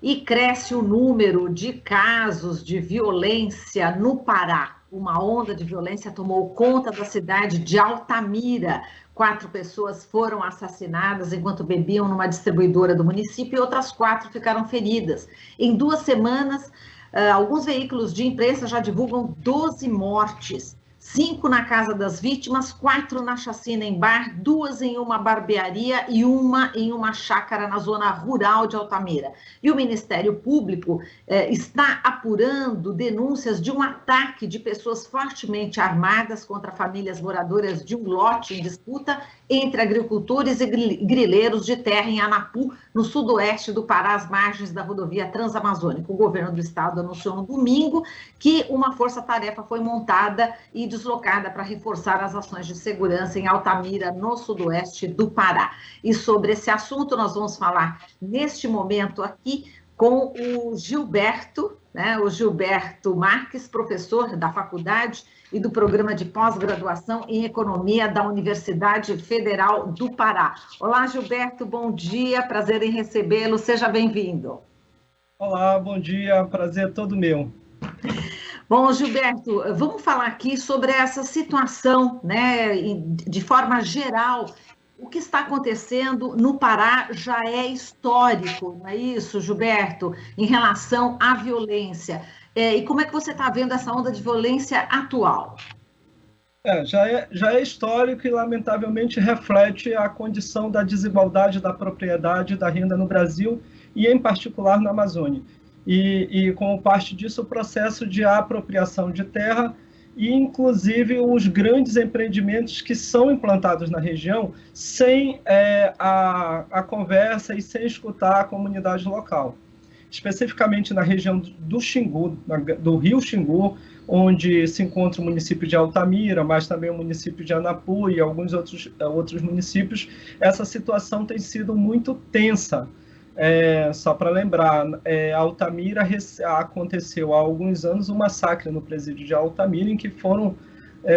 e cresce o número de casos de violência no Pará. Uma onda de violência tomou conta da cidade de Altamira. 4 pessoas foram assassinadas enquanto bebiam numa distribuidora do município e outras 4 ficaram feridas. Em 2 semanas, alguns veículos de imprensa já divulgam 12 mortes. 5 na casa das vítimas, 4 na chacina em bar, 2 em uma barbearia e 1 em uma chácara na zona rural de Altamira. E o Ministério Público está apurando denúncias de um ataque de pessoas fortemente armadas contra famílias moradoras de um lote em disputa entre agricultores e grileiros de terra em Anapu, no sudoeste do Pará, às margens da rodovia Transamazônica. O governo do estado anunciou no domingo que uma força-tarefa foi montada e deslocada para reforçar as ações de segurança em Altamira, no sudoeste do Pará. E sobre esse assunto nós vamos falar neste momento aqui com o Gilberto, o Gilberto Marques, professor da faculdade e do programa de pós-graduação em economia da Universidade Federal do Pará. Olá, Gilberto, bom dia, prazer em recebê-lo, seja bem-vindo. Olá, bom dia, prazer todo meu. Bom, Gilberto, vamos falar aqui sobre essa situação, de forma geral. O que está acontecendo no Pará já é histórico, não é isso, Gilberto, em relação à violência. E como é que você está vendo essa onda de violência atual? Já é histórico e, lamentavelmente, reflete a condição da desigualdade da propriedade e da renda no Brasil e, em particular, na Amazônia. E como parte disso, o processo de apropriação de terra e, inclusive, os grandes empreendimentos que são implantados na região sem a conversa e sem escutar a comunidade local. Especificamente na região do Xingu, do rio Xingu, onde se encontra o município de Altamira, mas também o município de Anapu e alguns outros municípios, essa situação tem sido muito tensa. Só para lembrar, Altamira aconteceu há alguns anos um massacre no presídio de Altamira, em que foram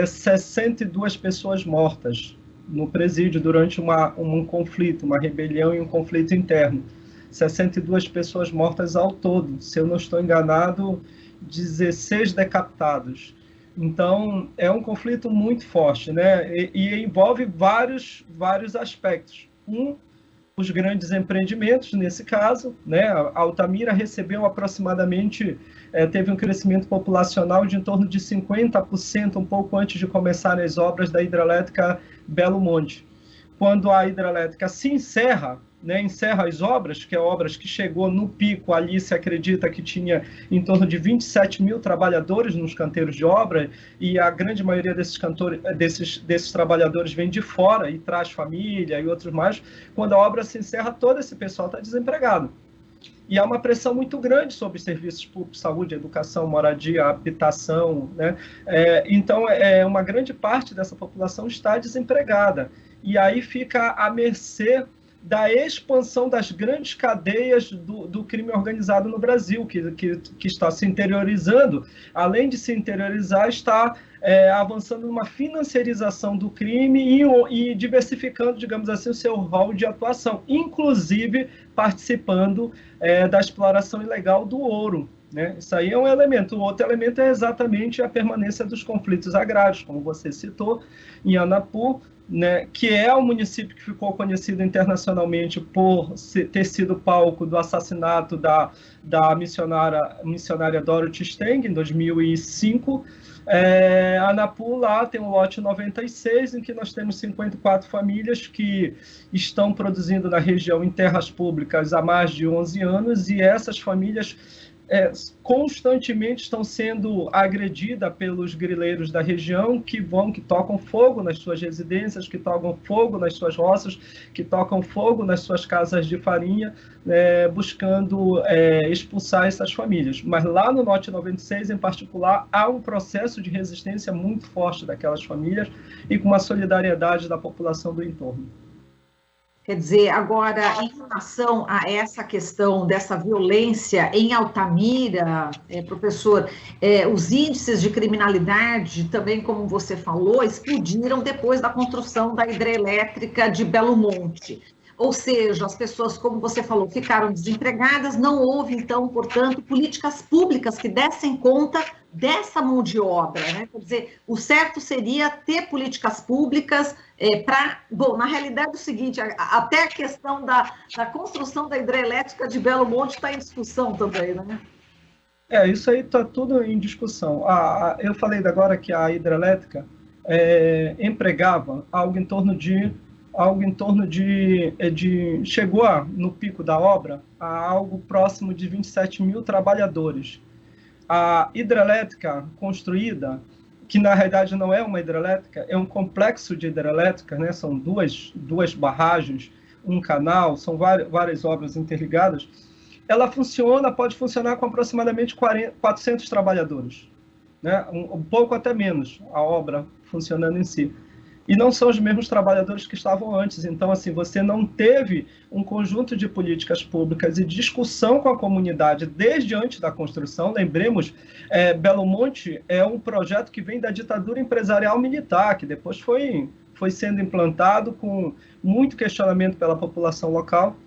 62 pessoas mortas no presídio durante um conflito, uma rebelião e um conflito interno. 62 pessoas mortas ao todo, se eu não estou enganado, 16 decapitados. Então, é um conflito muito forte, e envolve vários aspectos. Os grandes empreendimentos, nesse caso, a Altamira recebeu aproximadamente, teve um crescimento populacional de em torno de 50%, um pouco antes de começar as obras da hidrelétrica Belo Monte. Quando a hidrelétrica se encerra as obras, que é obras que chegou no pico, ali se acredita que tinha em torno de 27 mil trabalhadores nos canteiros de obra, e a grande maioria desses trabalhadores vem de fora e traz família e outros mais. Quando a obra se encerra, todo esse pessoal está desempregado. E há uma pressão muito grande sobre os serviços públicos, saúde, educação, moradia, habitação. Então, uma grande parte dessa população está desempregada. E aí fica à mercê da expansão das grandes cadeias do crime organizado no Brasil, que está se interiorizando. Além de se interiorizar, está avançando numa financiarização do crime e diversificando, digamos assim, o seu rol de atuação, inclusive participando da exploração ilegal do ouro. Isso aí é um elemento. O outro elemento é exatamente a permanência dos conflitos agrários, como você citou, em Anapu, que é um município que ficou conhecido internacionalmente por ter sido palco do assassinato da missionária Dorothy Stang, em 2005. Anapu, lá tem o lote 96, em que nós temos 54 famílias que estão produzindo na região em terras públicas há mais de 11 anos, e essas famílias constantemente estão sendo agredidas pelos grileiros da região, que tocam fogo nas suas residências, que tocam fogo nas suas roças, que tocam fogo nas suas casas de farinha, buscando expulsar essas famílias. Mas lá no Lote 96, em particular, há um processo de resistência muito forte daquelas famílias e com uma solidariedade da população do entorno. Quer dizer, agora, em relação a essa questão dessa violência em Altamira, professor, os índices de criminalidade, também como você falou, explodiram depois da construção da hidrelétrica de Belo Monte. Ou seja, as pessoas, como você falou, ficaram desempregadas, não houve, então, portanto, políticas públicas que dessem conta dessa mão de obra, né? Quer dizer, o certo seria ter políticas públicas para... Bom, na realidade é o seguinte, até a questão da construção da hidrelétrica de Belo Monte está em discussão também, né? Isso aí está tudo em discussão. Eu falei agora que a hidrelétrica empregava algo em torno de chegou no pico da obra a algo próximo de 27 mil trabalhadores. A hidrelétrica construída, que na realidade não é uma hidrelétrica, é um complexo de hidrelétrica, né? São duas barragens, um canal, são várias obras interligadas. Ela pode funcionar com aproximadamente 400 trabalhadores, né? Um pouco até menos a obra funcionando em si. E não são os mesmos trabalhadores que estavam antes. Então, assim, você não teve um conjunto de políticas públicas e discussão com a comunidade desde antes da construção. Lembremos, Belo Monte é um projeto que vem da ditadura empresarial militar, que depois foi sendo implantado com muito questionamento pela população local.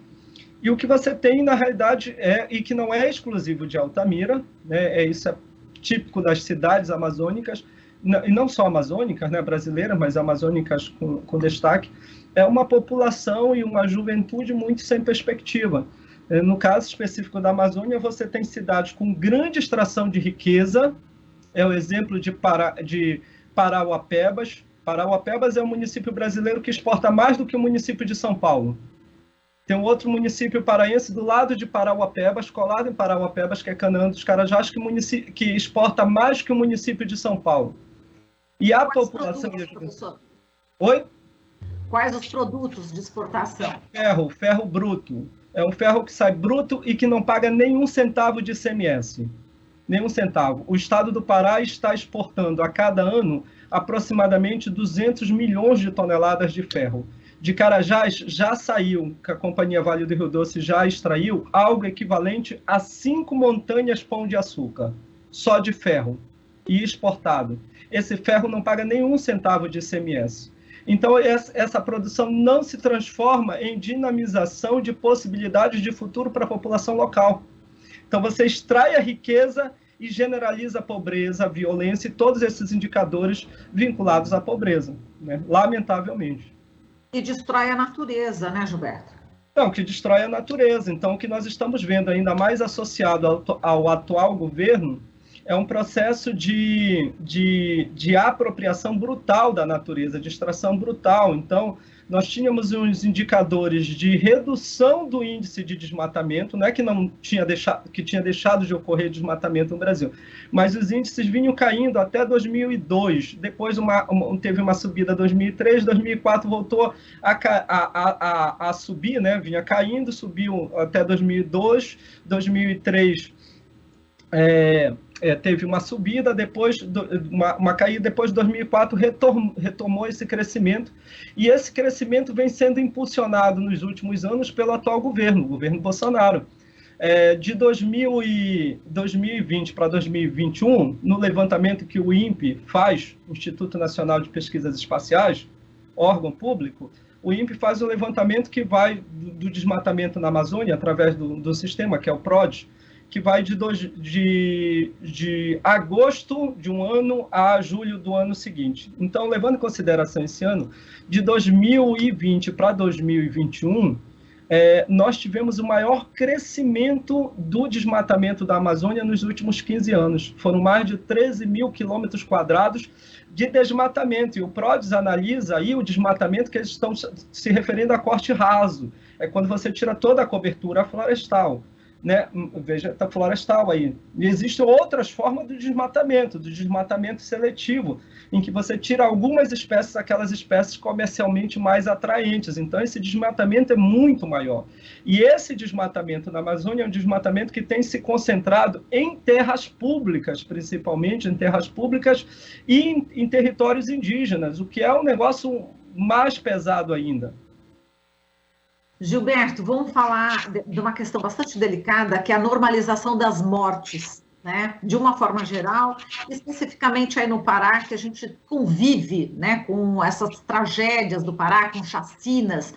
E o que você tem, na realidade, e que não é exclusivo de Altamira, né, isso é típico das cidades amazônicas, e não só amazônicas, né, brasileiras, mas amazônicas com destaque, é uma população e uma juventude muito sem perspectiva. No caso específico da Amazônia, você tem cidades com grande extração de riqueza, é o exemplo de Parauapebas. Parauapebas é um município brasileiro que exporta mais do que o município de São Paulo. Tem um outro município paraense do lado de Parauapebas, colado em Parauapebas, que é Canaã dos Carajás, que exporta mais que o município de São Paulo. E a população... Professor? Oi? Quais os produtos de exportação? Ferro bruto. É um ferro que sai bruto e que não paga nenhum centavo de ICMS. Nenhum centavo. O estado do Pará está exportando a cada ano aproximadamente 200 milhões de toneladas de ferro. De Carajás já saiu, que a Companhia Vale do Rio Doce já extraiu, algo equivalente a 5 montanhas Pão de Açúcar, só de ferro, e exportado. Esse ferro não paga nenhum centavo de ICMS. Então, essa produção não se transforma em dinamização de possibilidades de futuro para a população local. Então, você extrai a riqueza e generaliza a pobreza, a violência e todos esses indicadores vinculados à pobreza, né? Lamentavelmente. E destrói a natureza, né, Gilberto? Não, que destrói a natureza. Então, o que nós estamos vendo, ainda mais associado ao atual governo, é um processo de apropriação brutal da natureza, de extração brutal. Então, nós tínhamos uns indicadores de redução do índice de desmatamento, não é que tinha deixado de ocorrer desmatamento no Brasil, mas os índices vinham caindo até 2002, depois teve uma subida em 2003, 2004 voltou a subir, né? Vinha caindo, subiu até 2002, 2003 teve uma subida, depois uma caída, depois de 2004 retomou esse crescimento, e esse crescimento vem sendo impulsionado nos últimos anos pelo atual governo, o governo Bolsonaro. De 2020 para 2021, no levantamento que o INPE faz, Instituto Nacional de Pesquisas Espaciais, órgão público, o INPE faz um levantamento que vai do desmatamento na Amazônia, através do sistema, que é o PRODES, que vai de agosto de um ano a julho do ano seguinte. Então, levando em consideração esse ano, de 2020 para 2021, nós tivemos o maior crescimento do desmatamento da Amazônia nos últimos 15 anos. Foram mais de 13 mil quilômetros quadrados de desmatamento. E o PRODES analisa aí o desmatamento que eles estão se referindo a corte raso. É quando você tira toda a cobertura florestal. Né, vegeta florestal aí. E existem outras formas do desmatamento seletivo, em que você tira algumas espécies, aquelas espécies comercialmente mais atraentes. Então, esse desmatamento é muito maior. E esse desmatamento na Amazônia é um desmatamento que tem se concentrado em terras públicas, principalmente em terras públicas e em territórios indígenas, o que é um negócio mais pesado ainda. Gilberto, vamos falar de uma questão bastante delicada, que é a normalização das mortes né, de uma forma geral, especificamente aí no Pará, que a gente convive, né, com essas tragédias do Pará, com chacinas,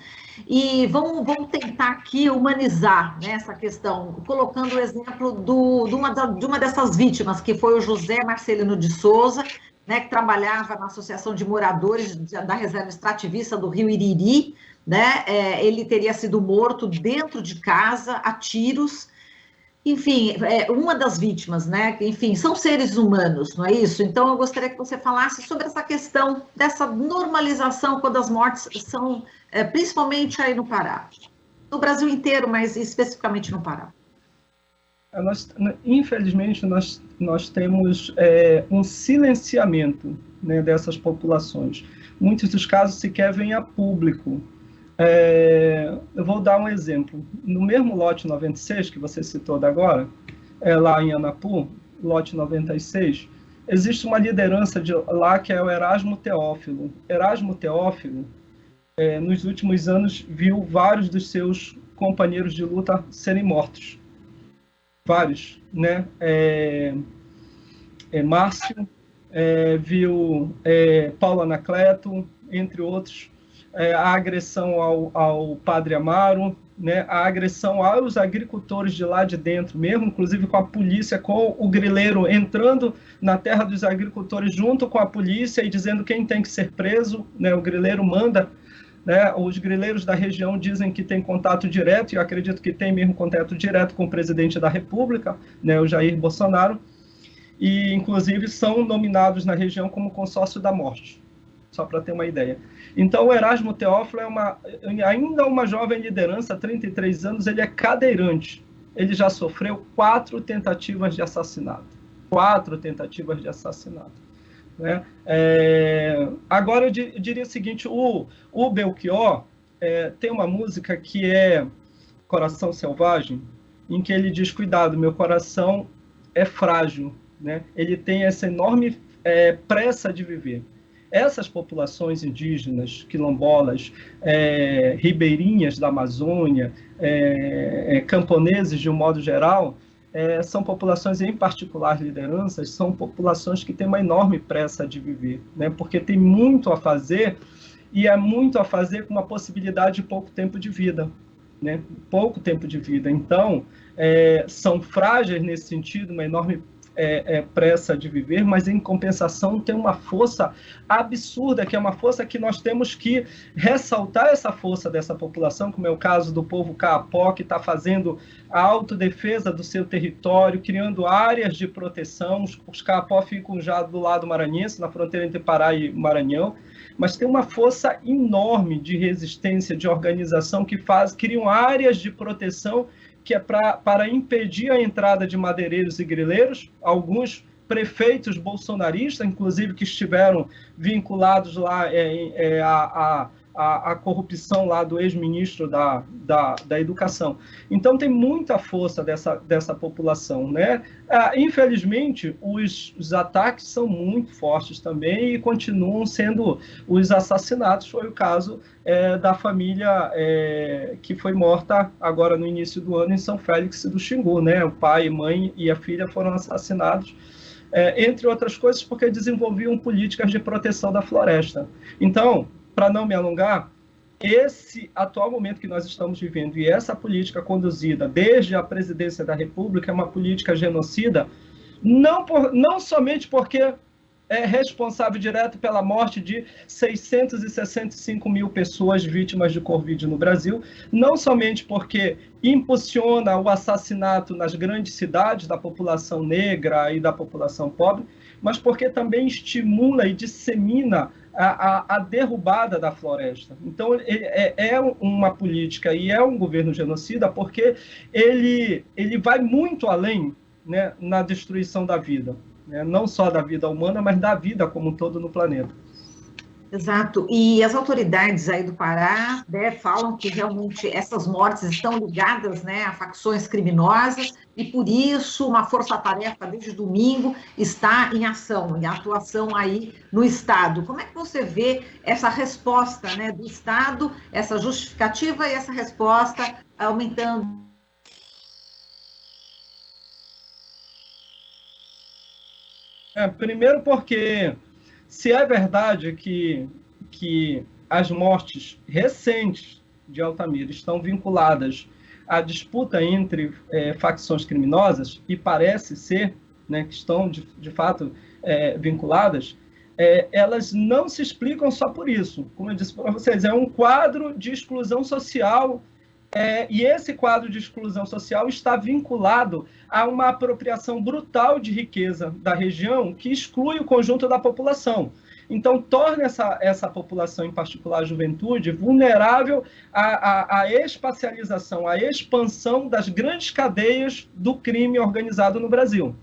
e vamos tentar aqui humanizar, né, essa questão, colocando o exemplo de uma dessas vítimas, que foi o José Marcelino de Souza, né, que trabalhava na Associação de Moradores da Reserva Extrativista do Rio Iriri, né, ele teria sido morto dentro de casa, a tiros. Enfim, uma das vítimas, né? Enfim, são seres humanos, não é isso? Então, eu gostaria que você falasse sobre essa questão dessa normalização quando as mortes são, principalmente aí no Pará. No Brasil inteiro, mas especificamente no Pará. Infelizmente, nós temos um silenciamento, né, dessas populações. Muitos dos casos sequer vêm a público. Eu vou dar um exemplo. No mesmo lote 96, que você citou agora, lá em Anapu, lote 96, existe uma liderança lá que é o Erasmo Teófilo. Erasmo Teófilo, nos últimos anos, viu vários dos seus companheiros de luta serem mortos. Vários, né? Márcio, viu Paulo Anacleto, entre outros, a agressão ao Padre Amaro, né? A agressão aos agricultores de lá de dentro mesmo, inclusive com a polícia, com o grileiro entrando na terra dos agricultores junto com a polícia e dizendo quem tem que ser preso, né? O grileiro manda, né? Os grileiros da região dizem que tem contato direto, e eu acredito que tem mesmo contato direto com o presidente da República, né? O Jair Bolsonaro, e inclusive são nominados na região como consórcio da morte, só para ter uma ideia. Então, o Erasmo Teófilo ainda uma jovem liderança, 33 anos, ele é cadeirante. Ele já sofreu 4 tentativas de assassinato. 4 tentativas de assassinato. Né? Agora, eu diria o seguinte, o Belchior tem uma música que é Coração Selvagem, em que ele diz, cuidado, meu coração é frágil. Né? Ele tem essa enorme pressa de viver. Essas populações indígenas, quilombolas, ribeirinhas da Amazônia, camponeses de um modo geral, são populações, em particular lideranças, são populações que têm uma enorme pressa de viver, né? Porque tem muito a fazer, e é muito a fazer com uma possibilidade de pouco tempo de vida. Né? Pouco tempo de vida. Então, são frágeis nesse sentido, uma enorme pressa de viver, mas em compensação tem uma força absurda, que é uma força que nós temos que ressaltar essa força dessa população, como é o caso do povo Kaapó, que está fazendo a autodefesa do seu território, criando áreas de proteção. Os Kaapó ficam já do lado maranhense, na fronteira entre Pará e Maranhão, mas tem uma força enorme de resistência, de organização, que criam áreas de proteção que é para impedir a entrada de madeireiros e grileiros. Alguns prefeitos bolsonaristas, inclusive, que estiveram vinculados lá à corrupção lá do ex-ministro da Educação. Então, tem muita força dessa população. Né? Infelizmente, os ataques são muito fortes também e continuam sendo os assassinatos. Foi o caso da família que foi morta agora no início do ano em São Félix do Xingu. Né? O pai, mãe e a filha foram assassinados, entre outras coisas, porque desenvolviam políticas de proteção da floresta. Então, para não me alongar, esse atual momento que nós estamos vivendo e essa política conduzida desde a presidência da República é uma política genocida, não somente porque é responsável direto pela morte de 665 mil pessoas vítimas de Covid no Brasil, não somente porque impulsiona o assassinato nas grandes cidades da população negra e da população pobre, mas porque também estimula e dissemina a derrubada da floresta. Então, é uma política e é um governo genocida porque ele vai muito além, né, na destruição da vida. Né? Não só da vida humana, mas da vida como um todo no planeta. Exato, e as autoridades aí do Pará, né, falam que realmente essas mortes estão ligadas, né, a facções criminosas, e por isso uma força-tarefa desde domingo está em ação, em atuação aí no Estado. Como é que você vê essa resposta, né, do Estado, essa justificativa e essa resposta aumentando Primeiro porque, se é verdade que as mortes recentes de Altamira estão vinculadas à disputa entre facções criminosas, e parece ser, né, que estão, de fato, vinculadas, elas não se explicam só por isso. Como eu disse para vocês, é um quadro de exclusão social, e esse quadro de exclusão social está vinculado a uma apropriação brutal de riqueza da região que exclui o conjunto da população. Então, torna essa população, em particular a juventude, vulnerável à espacialização, à expansão das grandes cadeias do crime organizado no Brasil.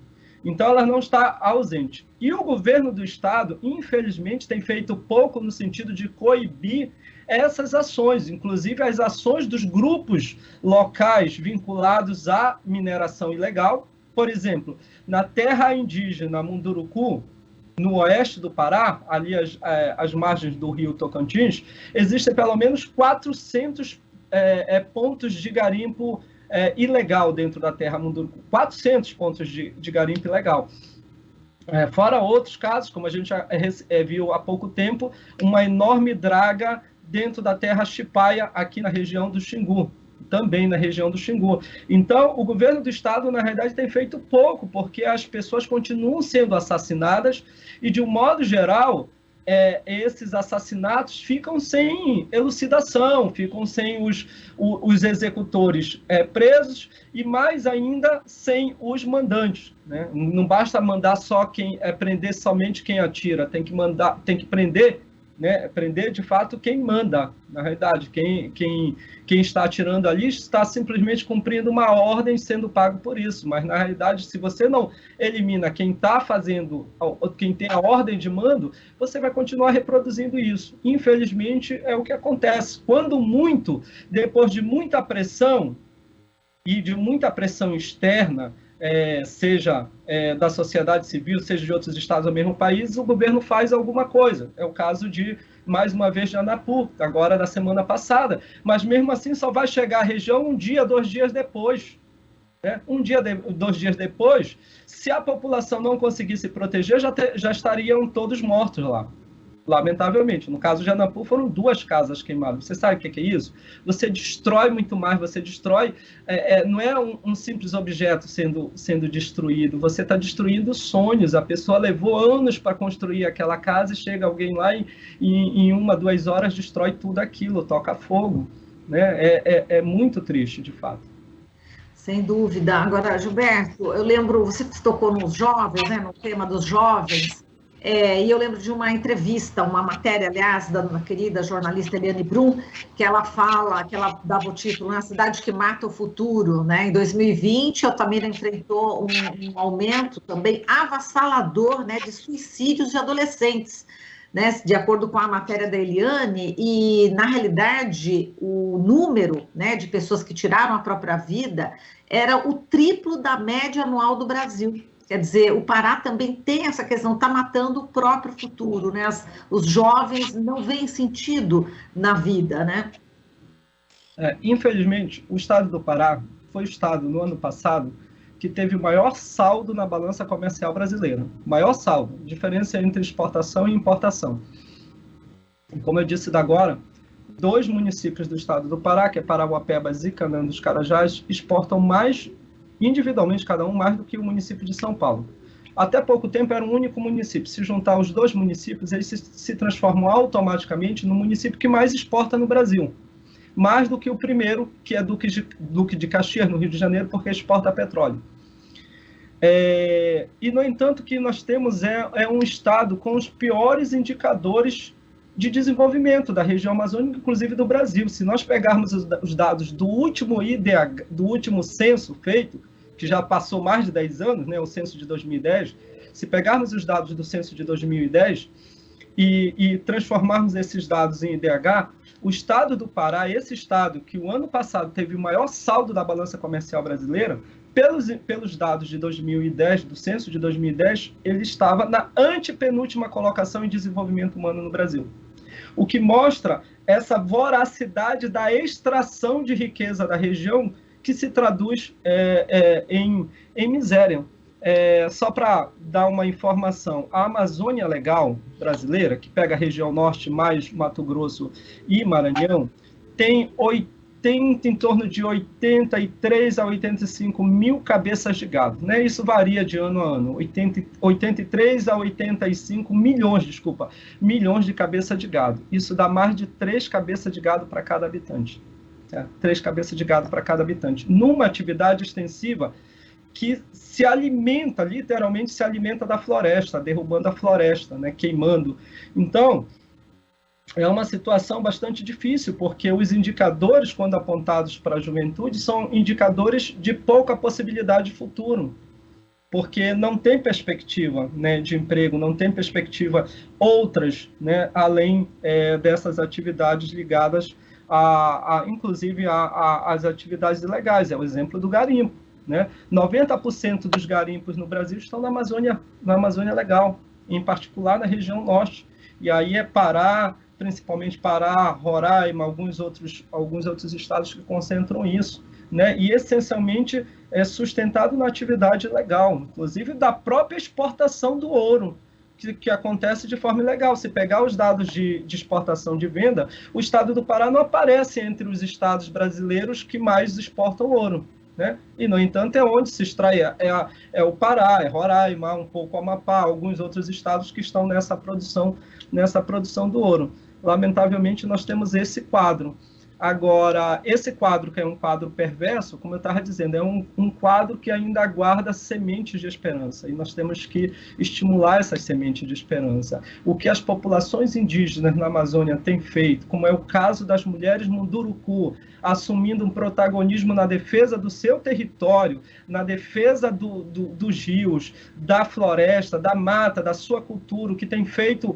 Então, ela não está ausente. E o governo do Estado, infelizmente, tem feito pouco no sentido de coibir essas ações, inclusive as ações dos grupos locais vinculados à mineração ilegal. Por exemplo, na terra indígena Munduruku, no oeste do Pará, ali às margens do rio Tocantins, existem pelo menos 400 pontos de garimpo ilegal dentro da terra Munduruku. 400 pontos de garimpo ilegal. Fora outros casos, como a gente já viu há pouco tempo, uma enorme draga dentro da terra Chipaia, aqui na região do Xingu, também na região do Xingu. Então, o governo do Estado, na realidade, tem feito pouco, porque as pessoas continuam sendo assassinadas e, de um modo geral, esses assassinatos ficam sem elucidação, ficam sem os executores presos e, mais ainda, sem os mandantes, né? Não basta mandar só prender somente quem atira, tem que prender, né? Prender de fato quem manda. Na realidade, quem está atirando ali está simplesmente cumprindo uma ordem, sendo pago por isso. Mas na realidade, se você não elimina quem está fazendo, quem tem a ordem de mando, você vai continuar reproduzindo isso. Infelizmente, é o que acontece. Quando muito, depois de muita pressão e de muita pressão externa, seja da sociedade civil, seja de outros estados do mesmo país, o governo faz alguma coisa. É o caso de, mais uma vez, de Anapu, agora da semana passada. Mas, mesmo assim, só vai chegar à região 1 dia, 2 dias depois. 1 dia, 2 dias depois, se a população não conseguir se proteger, já estariam todos mortos lá. Lamentavelmente. No caso de Anapu, foram 2 casas queimadas. Você sabe o que é isso? Você destrói muito mais, você destrói... não é um simples objeto sendo destruído, você está destruindo sonhos. A pessoa levou anos para construir aquela casa e chega alguém lá e em 1, 2 horas destrói tudo aquilo, toca fogo. Né? É muito triste, de fato. Sem dúvida. Agora, Gilberto, eu lembro, você tocou nos jovens, né, no tema dos jovens, e eu lembro de uma entrevista, uma matéria, aliás, da querida jornalista Eliane Brum, que ela dava o título, A Cidade que Mata o Futuro, né? Em 2020, Altamira enfrentou um aumento também avassalador, né, de suicídios de adolescentes, né, de acordo com a matéria da Eliane, e, na realidade, o número, né, de pessoas que tiraram a própria vida era o triplo da média anual do Brasil. Quer dizer, o Pará também tem essa questão, está matando o próprio futuro, né? Os jovens não veem sentido na vida, né? Infelizmente, o estado do Pará foi o estado, no ano passado, que teve o maior saldo na balança comercial brasileira. Maior saldo, diferença entre exportação e importação. E como eu disse da agora, 2 municípios do estado do Pará, que é Parauapebas e Canaã dos Carajás, exportam mais, individualmente cada um, mais do que o município de São Paulo. Até pouco tempo era um único município. Se juntar os 2 municípios, eles se transformam automaticamente no município que mais exporta no Brasil. Mais do que o primeiro, que é Duque de Caxias, no Rio de Janeiro, porque exporta petróleo. E, no entanto, o que nós temos é um estado com os piores indicadores de desenvolvimento da região amazônica, inclusive do Brasil. Se nós pegarmos os dados do último IDH, do último censo feito, que já passou mais de 10 anos, né, o censo de 2010, se pegarmos os dados do censo de 2010 e transformarmos esses dados em IDH, o estado do Pará, esse estado que o ano passado teve o maior saldo da balança comercial brasileira, pelos dados de 2010, do censo de 2010, ele estava na antepenúltima colocação em desenvolvimento humano no Brasil. O que mostra essa voracidade da extração de riqueza da região, que se traduz em miséria. Só para dar uma informação, a Amazônia Legal brasileira, que pega a região norte mais Mato Grosso e Maranhão, tem em torno de 83 a 85 mil cabeças de gado, né? Isso varia de ano a ano, 83 a 85 milhões, milhões de cabeças de gado. Isso dá mais de 3 cabeças de gado para cada habitante. 3 cabeças de gado para cada habitante. Numa atividade extensiva que se alimenta, literalmente se alimenta da floresta, derrubando a floresta, né? Queimando. Então, é uma situação bastante difícil, porque os indicadores, quando apontados para a juventude, são indicadores de pouca possibilidade de futuro, porque não tem perspectiva, né, de emprego, não tem perspectiva outras, né, além dessas atividades ligadas, inclusive, às atividades ilegais. É o exemplo do garimpo. Né? 90% dos garimpos no Brasil estão na Amazônia Legal, em particular na região norte. E aí Pará, principalmente Pará, Roraima, alguns outros estados que concentram isso, né? E essencialmente é sustentado na atividade legal, inclusive da própria exportação do ouro, que acontece de forma ilegal. Se pegar os dados de exportação de venda, o estado do Pará não aparece entre os estados brasileiros que mais exportam ouro. Né? E, no entanto, é onde se extrai, o Pará, é Roraima, um pouco Amapá, alguns outros estados que estão nessa produção do ouro. Lamentavelmente, nós temos esse quadro. Agora, esse quadro, que é um quadro perverso, como eu estava dizendo, é um quadro que ainda aguarda sementes de esperança, e nós temos que estimular essas sementes de esperança. O que as populações indígenas na Amazônia têm feito, como é o caso das mulheres Munduruku, assumindo um protagonismo na defesa do seu território, na defesa dos rios, da floresta, da mata, da sua cultura, o que tem feito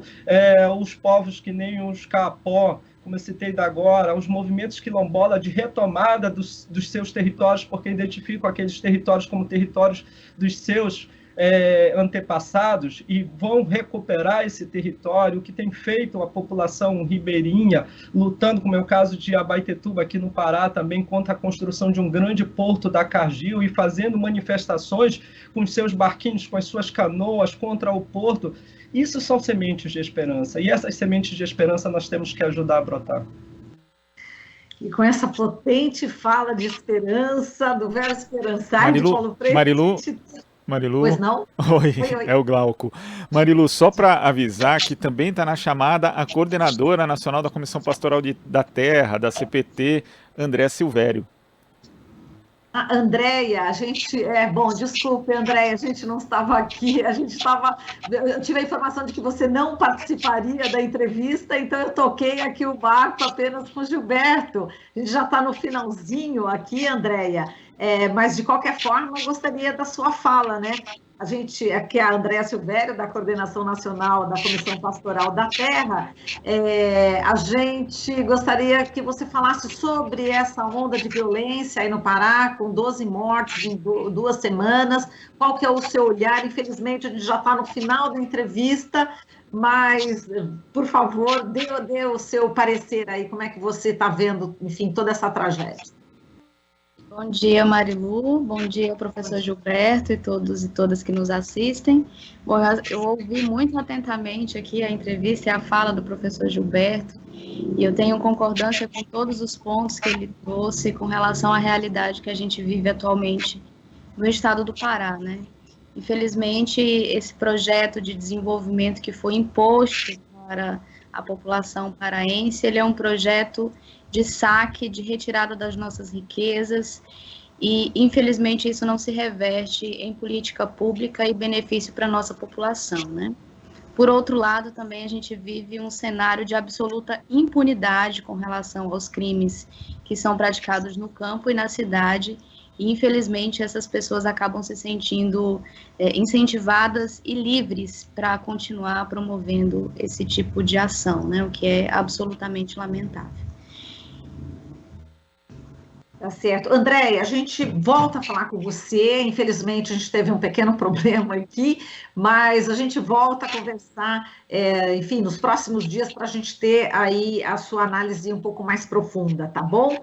os povos que nem os Kaapó, como eu citei agora, os movimentos quilombola de retomada dos seus territórios, porque identificam aqueles territórios como territórios dos seus antepassados e vão recuperar esse território, o que tem feito a população ribeirinha, lutando, como é o caso de Abaetetuba, aqui no Pará, também contra a construção de um grande porto da Cargill e fazendo manifestações com os seus barquinhos, com as suas canoas contra o porto. Isso são sementes de esperança, e essas sementes de esperança nós temos que ajudar a brotar. E com essa potente fala de esperança, do verbo esperançar, de Paulo Freire... Marilu, pois não? Oi, é o Glauco. Marilu, só para avisar que também está na chamada a coordenadora nacional da Comissão Pastoral da Terra, da CPT, André Silvério. Andréia, a gente... desculpe, Andréia, a gente não estava aqui, eu tive a informação de que você não participaria da entrevista, então eu toquei aqui o barco apenas com o Gilberto. A gente já está no finalzinho aqui, Andréia, mas de qualquer forma eu gostaria da sua fala, né? A gente, aqui é a Andréia Silvério, da Coordenação Nacional da Comissão Pastoral da Terra, a gente gostaria que você falasse sobre essa onda de violência aí no Pará, com 12 mortes em 2 semanas, qual que é o seu olhar? Infelizmente, a gente já está no final da entrevista, mas, por favor, dê o seu parecer aí, como é que você está vendo, enfim, toda essa tragédia. Bom dia, Marilu, bom dia, professor Gilberto e todos e todas que nos assistem. Bom, eu ouvi muito atentamente aqui a entrevista e a fala do professor Gilberto, e eu tenho concordância com todos os pontos que ele trouxe com relação à realidade que a gente vive atualmente no estado do Pará, né? Infelizmente, esse projeto de desenvolvimento que foi imposto para a população paraense, ele é um projeto de saque, de retirada das nossas riquezas, e infelizmente isso não se reverte em política pública e benefício para a nossa população, né? Por outro lado, também a gente vive um cenário de absoluta impunidade com relação aos crimes que são praticados no campo e na cidade, e infelizmente essas pessoas acabam se sentindo incentivadas e livres para continuar promovendo esse tipo de ação, né? O que é absolutamente lamentável. Tá certo. Andréia, a gente volta a falar com você. Infelizmente, a gente teve um pequeno problema aqui, mas a gente volta a conversar, enfim, nos próximos dias para a gente ter aí a sua análise um pouco mais profunda, tá bom?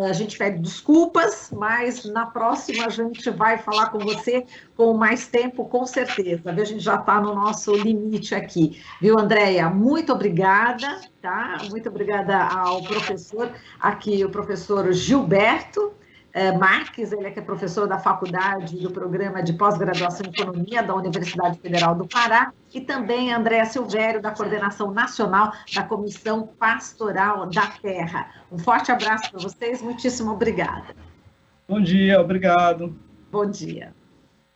A gente pede desculpas, mas na próxima a gente vai falar com você com mais tempo, com certeza. A gente já está no nosso limite aqui. Viu, Andréia? Muito obrigada, tá? Muito obrigada ao professor, aqui o professor Gilberto Marques, ele é que é professor da faculdade do programa de pós-graduação em economia da Universidade Federal do Pará, e também Andréa Silvério, da coordenação nacional da Comissão Pastoral da Terra. Um forte abraço para vocês, muitíssimo obrigada. Bom dia, obrigado. Bom dia.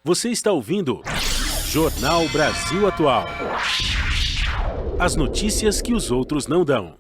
Você está ouvindo Jornal Brasil Atual. As notícias que os outros não dão.